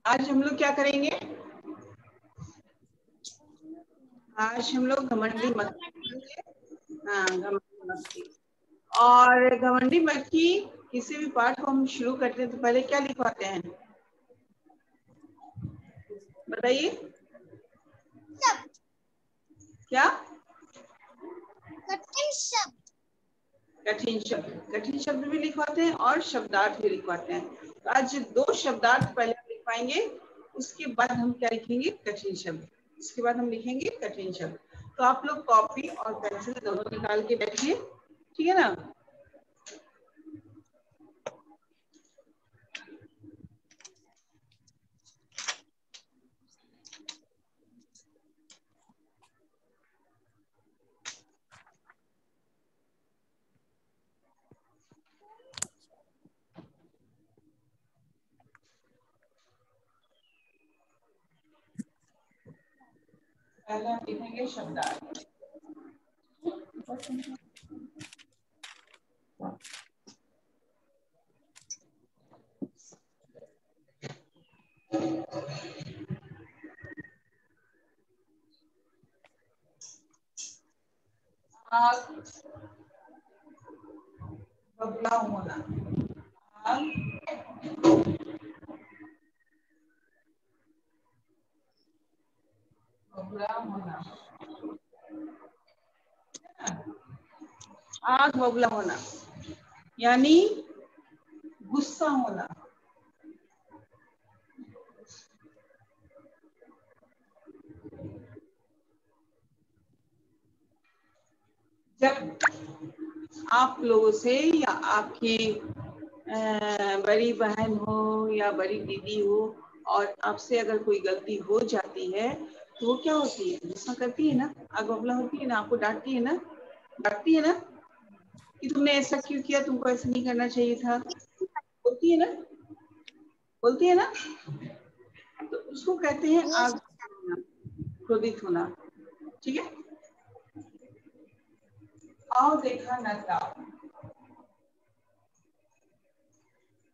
आज हम लोग क्या करेंगे? आज हम लोग घमंडी मत। हाँ, घमंडी मक्खी। और घमंडी मक्खी किसी भी पाठ को हम शुरू करते हैं तो पहले क्या लिखवाते हैं? बताइए। क्या? कठिन शब्द। कठिन शब्द। कठिन शब्द भी लिखवाते हैं और शब्दार्थ भी लिखवाते हैं। तो आज 2 शब्दार्थ पहले हम लिखवाएंगे, उसके बाद हम क्या लिखेंगे? कठिन शब्द। उसके बाद हम लिखेंगे कठिन शब्द। तो आप लोग कॉपी और पेंसिल दोनों निकाल के बैठिए, ठीक है ना? पहले हम लिखेंगे शब्दार्थ। आग बबला होना। आग बबला होना। आग बबला होना यानी गुस्सा होना। जब आप लोगों से या आपकी बड़ी बहन हो या बड़ी दीदी हो और आपसे अगर कोई गलती हो जाती है तो वो क्या होती है? गुस्सा करती है ना, आग बबला होती है ना, आपको डांटती है ना, डांटती है ना कि तुमने ऐसा क्यों किया, तुमको ऐसा नहीं करना चाहिए था, बोलती है ना, बोलती है ना। तो उसको कहते हैं आग बबूला होना, क्रोधित होना। ठीक है। आओ देखा न ताओ।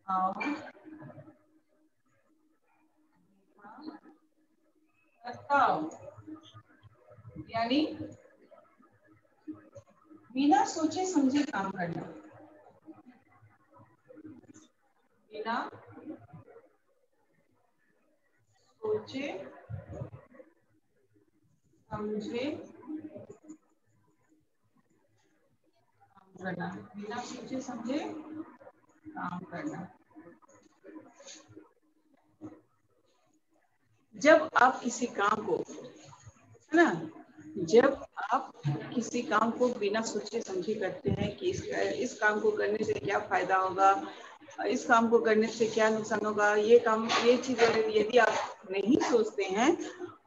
आओ ताओ यानी बिना सोचे समझे काम करना। बिना सोचे समझे काम करना। बिना सोचे समझे काम करना। जब आप किसी काम को, है ना, जब आप किसी काम को बिना सोचे समझे करते हैं कि इस काम को करने से क्या फायदा होगा, इस काम को करने से क्या नुकसान होगा, ये काम, ये चीज यदि आप नहीं सोचते हैं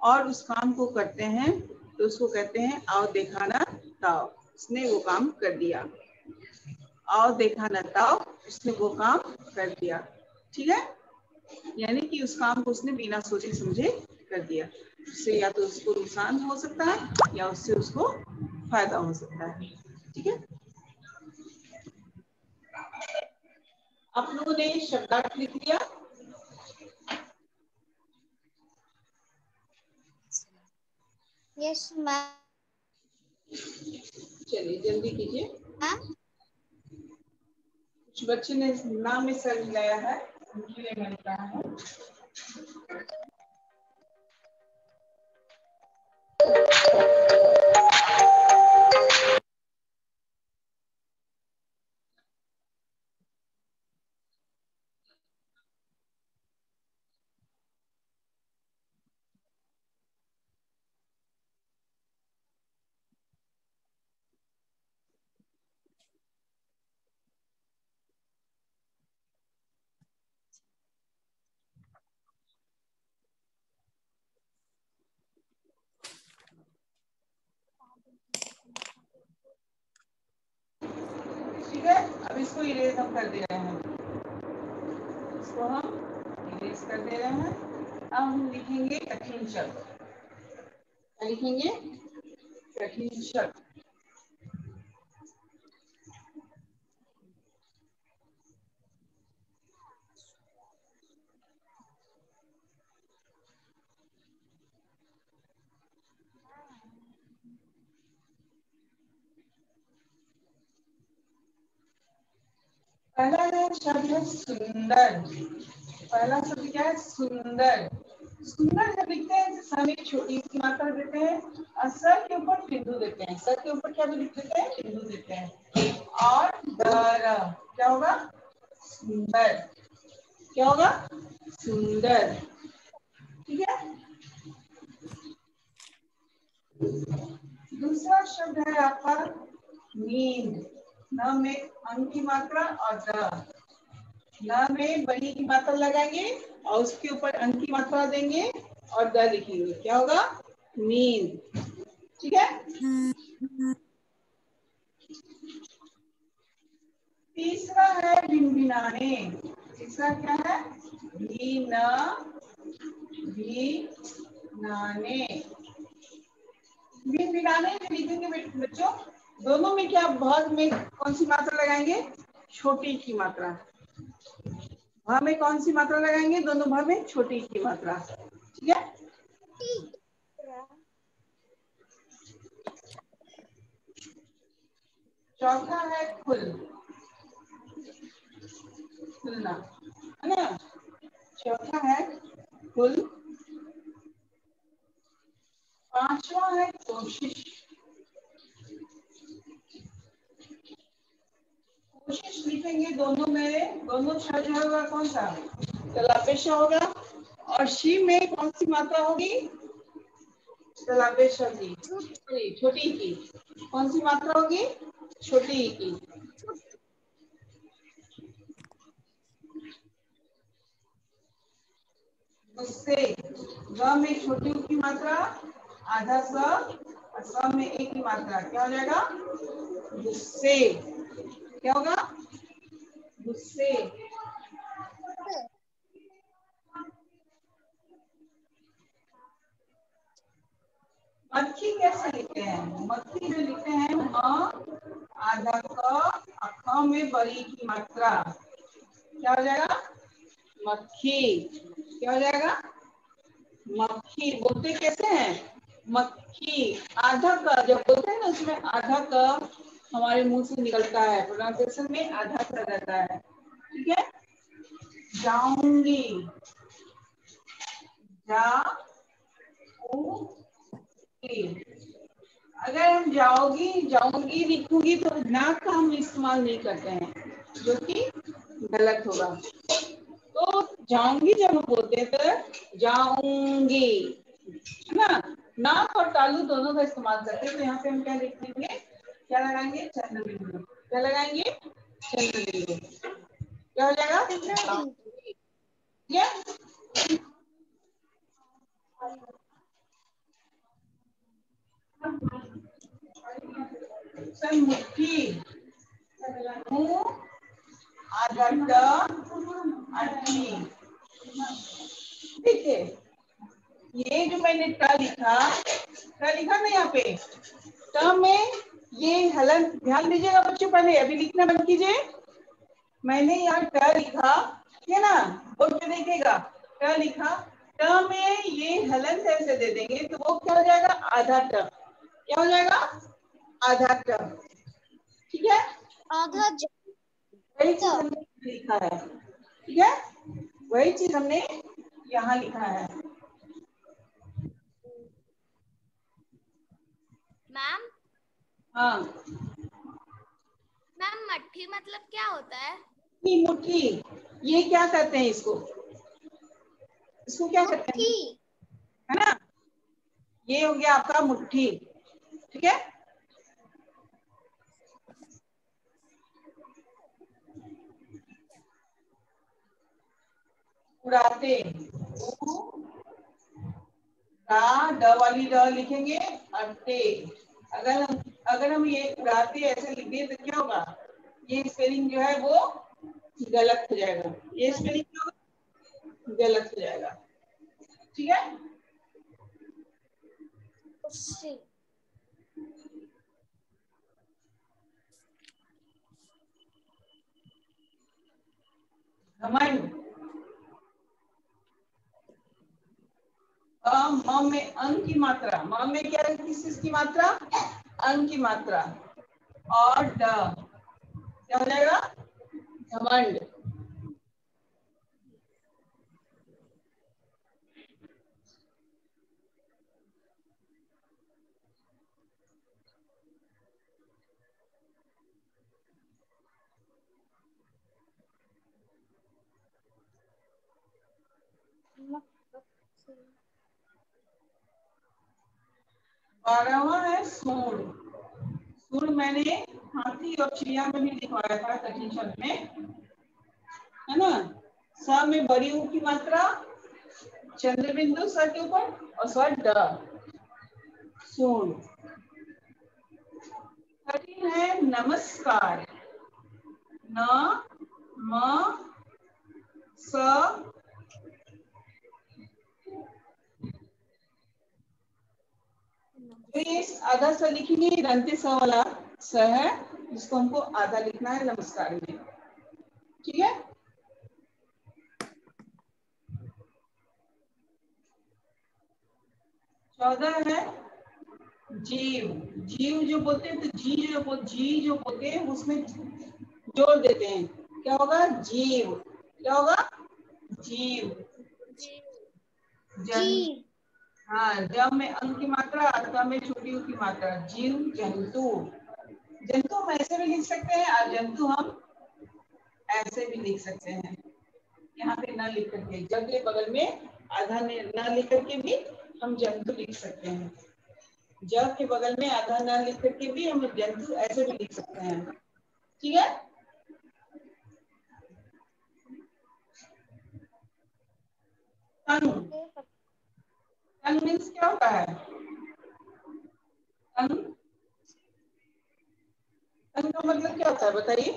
और उस काम को करते हैं तो उसको कहते हैं आओ देखा ना ताओ, उसने वो काम कर दिया। आओ देखा ना ताओ, उसने वो काम कर दिया। ठीक है। यानी कि उस काम को उसने बिना सोचे समझे कर दिया। उससे या तो उसको नुकसान हो सकता है या उससे उसको फायदा हो सकता है। ठीक है। आप लोगों ने शब्दार्थ लिख लिया? Yes ma'am. चलिए जल्दी कीजिए। कुछ बच्चे ने नाम में सर मिलाया है, उनके लिए मैंने कहा है। ठीक है। अब इसको इरेज हम कर दे रहे हैं, इसको हम इरेज कर दे रहे हैं। अब हम लिखेंगे कठिन शब्द। क्या लिखेंगे? कठिन शब्द। पहला है शब्द है सुंदर। पहला शब्द क्या है? सुंदर। सुंदर जब लिखते हैं तो हम एक छोटी सी मात्रा देते हैं और सर के ऊपर बिंदु देते हैं। सर के ऊपर क्या लिख देते हैं? बिंदु देते हैं। और दर क्या होगा? सुंदर। क्या होगा? सुंदर। ठीक है। दूसरा शब्द है आपका नींद। न में अंग की मात्रा और द। न में बड़ी की मात्रा लगाएंगे और उसके ऊपर अंग की मात्रा देंगे और द लिखेंगे। क्या होगा? नींद। ठीक है। तीसरा है भिनभिनाने। तीसरा क्या है? भिनभिनाने। भिनभिनाने में लिखेंगे बच्चों, दोनों में क्या भाग में कौन सी मात्रा लगाएंगे? छोटी की मात्रा। भाग में कौन सी मात्रा लगाएंगे? दोनों भाग में छोटी की मात्रा। ठीक है। चौथा है खुल, खुलना, है ना। चौथा है खुल। पांचवा है कोशिश। कोशिश लिखेंगे दोनों में, दोनों शब्द होगा कौन सा? तलापेशा होगा। और शी में कौन सी मात्रा होगी? तलापेशा की, छोटी की। कौन सी मात्रा होगी? छोटी की। उससे ग में छोटी की मात्रा आधा स और स में एक की मात्रा क्या हो जाएगा? गुस्से। क्या होगा? गुस्से। मक्खी कैसे लिखते हैं? मक्खी जो लिखते हैं आधा क में बड़ी की मात्रा क्या हो जाएगा? मक्खी। क्या हो जाएगा? मक्खी। बोलते कैसे हैं? मक्खी। आधा क जब बोलते हैं ना उसमें आधा क हमारे मुंह से निकलता है, प्रोनाउंसिएशन में आधा क रहता है। ठीक है। जाऊंगी, अगर हम जाओगी जाऊंगी लिखूंगी तो ना का हम इस्तेमाल नहीं करते हैं, जो कि गलत होगा। तो जाऊंगी जब हम बोलते हैं तो जाऊंगी, है ना। नाक और तालु दोनों का इस्तेमाल करते हैं। तो यहाँ पे हम क्या लिख देंगे? क्या लगाएंगे? चंद्र बिंदु। क्या लगाएंगे? चंद्र बिंदु। क्या हो जाएगा? ये मुट्ठी, ठीक है। ये जो मैंने ट लिखा, ट लिखा ना यहाँ पे, ट में ये हलन ध्यान दीजिएगा बच्चों। पहले अभी लिखना बंद कीजिए। मैंने यहाँ ट लिखा, ठीक है ना। बोर्ड पे देखिएगा, ट लिखा, ट में ये हलन ऐसे दे देंगे तो वो क्या हो जाएगा? आधा ट। क्या हो जाएगा? आधा ट। ठीक है। आधा वही चीज हमने लिखा है। ठीक है। वही चीज हमने यहाँ लिखा है। मैम। हाँ मैम मट्ठी मतलब क्या होता है? मुट्ठी। ये क्या कहते हैं इसको? इसको क्या कहते हैं? है ना। ये हो गया आपका मुट्ठी। ठीक है। उड़ाते, ड वाली ड लिखेंगे अड़ते। अगर हम ये उड़ाते ऐसे लिख दिए तो क्या होगा? ये स्पेलिंग जो है वो गलत हो जाएगा। ये स्पेलिंग गलत हो जाएगा। ठीक है। घमंड। म में अंग की मात्रा, म में क्या है? किस चीज की मात्रा? अंग की मात्रा। और ड क्या हो जाएगा? घमंड, बारहवां है सूंड। सूंड मैंने हाथी और चिड़िया में भी लिखवाया था कठिन शब्द में, है ना। स में बड़ी ऊ की मात्रा, चंद्र बिंदु स के ऊपर और स्वर ड, सूंड। कठिन है नमस्कार। न म स तो ये आधा स लिखेंगे, दंते स वाला स है जिसको हमको आधा लिखना है नमस्कार में, ठीक है। चौदह है जीव। जीव जो बोलते हैं तो जी जो बोलते हैं उसमें जोड़ देते हैं, क्या होगा जीव, क्या होगा जीव। जन, हाँ, ज में अंग की मात्रा, त में छोटी ऊ की मात्रा, जीव जंतु। जंतु हम ऐसे भी लिख सकते हैं और जंतु हम ऐसे भी लिख सकते हैं। यहाँ पे न लिख करके, जब के बगल में आधा न लिख करके भी हम जंतु लिख सकते हैं। जब के बगल में आधा न लिख करके भी हम जंतु ऐसे भी लिख सकते हैं, ठीक है। तनु, तनु मीन्स क्या होता है? तनु, तनु का मतलब क्या होता है बताइए?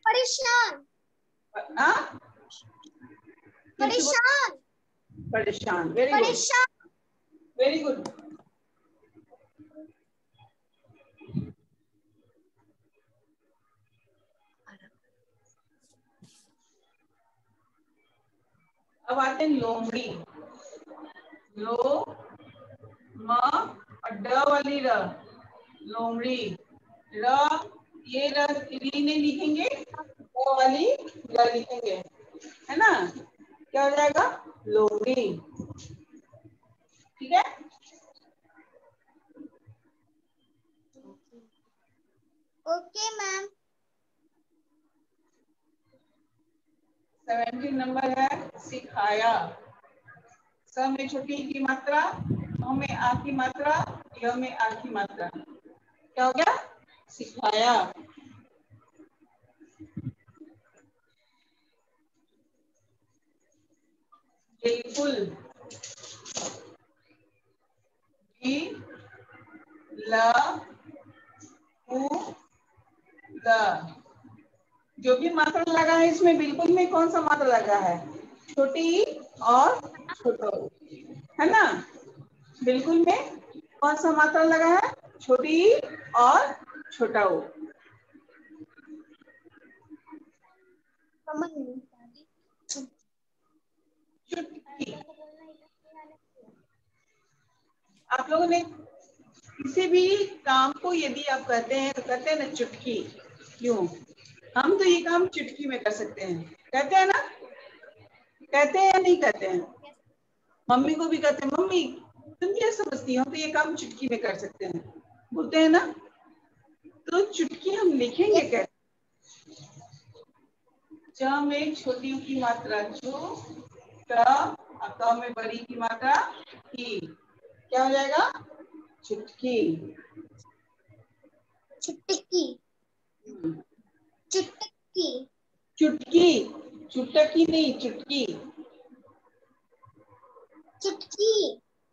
परेशान। परेशान। परेशान, वेरी गुड, परेशान। Very good. अब आते हैं लोमड़ी। लो म और ड वाली र, लोमड़ी। र, ये र री नहीं लिखेंगे, ड वाली र लिखेंगे, है ना। क्या हो जाएगा? लोमड़ी, ठीक है। Okay ma'am. 17 नंबर है सिखाया। स में छोटी की मात्रा, म में आ की मात्रा, य में आ की मात्रा, क्या हो गया? सिखाया। बिल्कुल, बी ल उ ल, जो भी मात्रा लगा है इसमें बिल्कुल में कौन सा मात्रा लगा है? छोटी और छोटा, है ना। बिल्कुल में कौन सा मात्रा लगा है? छोटी और छोटा ओ। चुटकी, आप लोगों ने किसी भी काम को यदि आप कहते हैं तो कहते हैं ना चुटकी, क्यों? हम तो ये काम चुटकी में कर सकते हैं, कहते हैं ना, कहते हैं या नहीं कहते हैं? मम्मी को भी कहते हैं, मम्मी तुम क्या समझती हो, हम तो ये काम चुटकी में कर सकते हैं, बोलते हैं ना। तो चुटकी हम लिखेंगे कैसे? च में छोटी ऊ की मात्रा चु, क में बड़ी की मात्रा की, क्या हो जाएगा? चुटकी। चुटकी। चुटकी। चुटकी, चुटकी नहीं, चुटकी। चुटकी।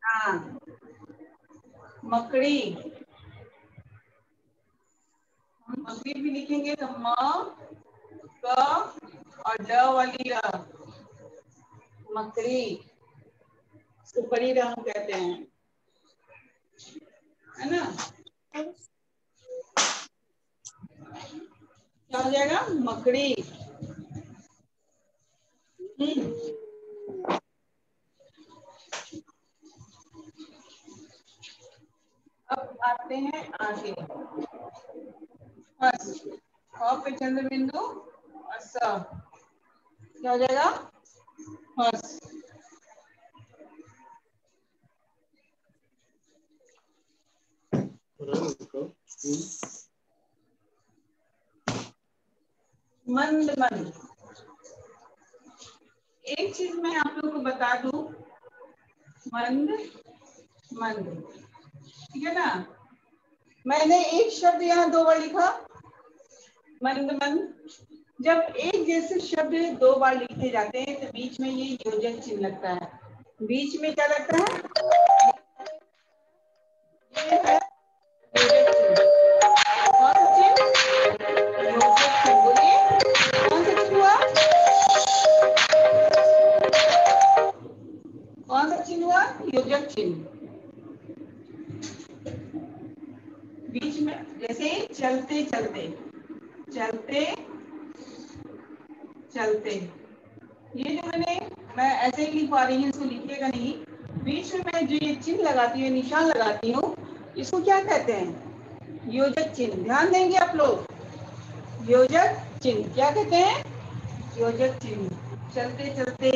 हाँ। मकड़ी, हम मकड़ी भी लिखेंगे तो म क और ड वाली र, मकड़ी, इसको बड़ी र हम कहते हैं, है ना। क्या हो जाएगा? मकड़ी। अब आते हैं आगे। फर्स्ट पे चंद्र बिंदु और स क्या हो जाएगा? हस। मंद मंद। एक चीज मैं आप लोगों को बता दूं, मंद मंद, ठीक है ना? मैंने एक शब्द यहाँ 2 बार लिखा, मंद मंद। जब एक जैसे शब्द 2 बार लिखे जाते हैं तो बीच में ये योजक चिन्ह लगता है। बीच में क्या लगता है? ये है योजक चिन्ह। कौन सा चिन्ह? योजक चिन्ह। बोलिए कौन सा चिन्ह हुआ? कौन सा चिन्ह हुआ? योजक चिन्ह। बीच में जैसे चलते चलते, चलते चलते, ये जो मैं ऐसे ही लिख पा रही हूँ, इसको लिखिएगा नहीं। बीच में मैं जो ये चिन्ह लगाती हूँ, निशान लगाती हूँ, इसको क्या कहते हैं? योजक चिन्ह। ध्यान देंगे आप लोग, योजक चिन्ह क्या कहते हैं? योजक चिन्ह। चलते चलते,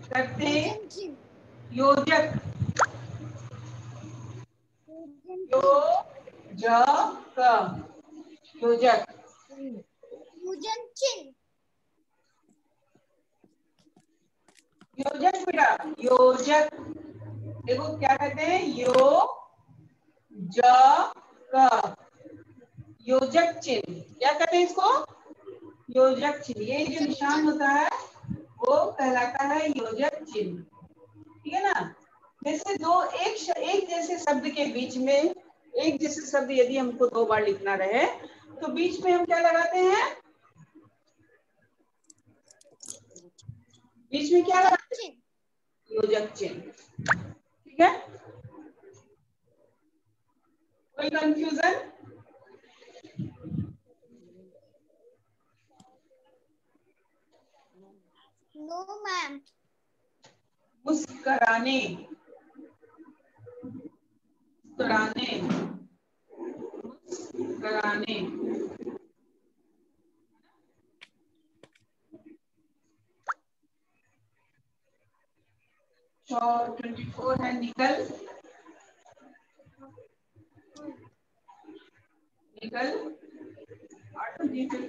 करते, योजक, योजक, योजक बेटा, योजक। देखो क्या कहते हैं? योजक चिन्ह। क्या कहते हैं इसको? योजक चिन्ह। ये जो निशान होता है वो कहलाता है योजक चिन्ह, ठीक है ना? जैसे एक जैसे शब्द के बीच में, एक जैसे शब्द यदि हमको 2 बार लिखना रहे तो बीच में हम क्या लगाते हैं? बीच में क्या लगाते हैं? योजक चिन्ह, ठीक है? कोई कंफ्यूजन? No ma'am. मुस्कुराने, मुस्कुराने, मुस्कुराने। 24 है निकल, निकल। 8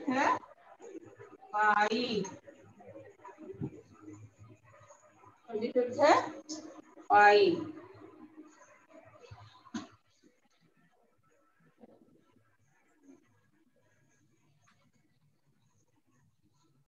है आई, है आई।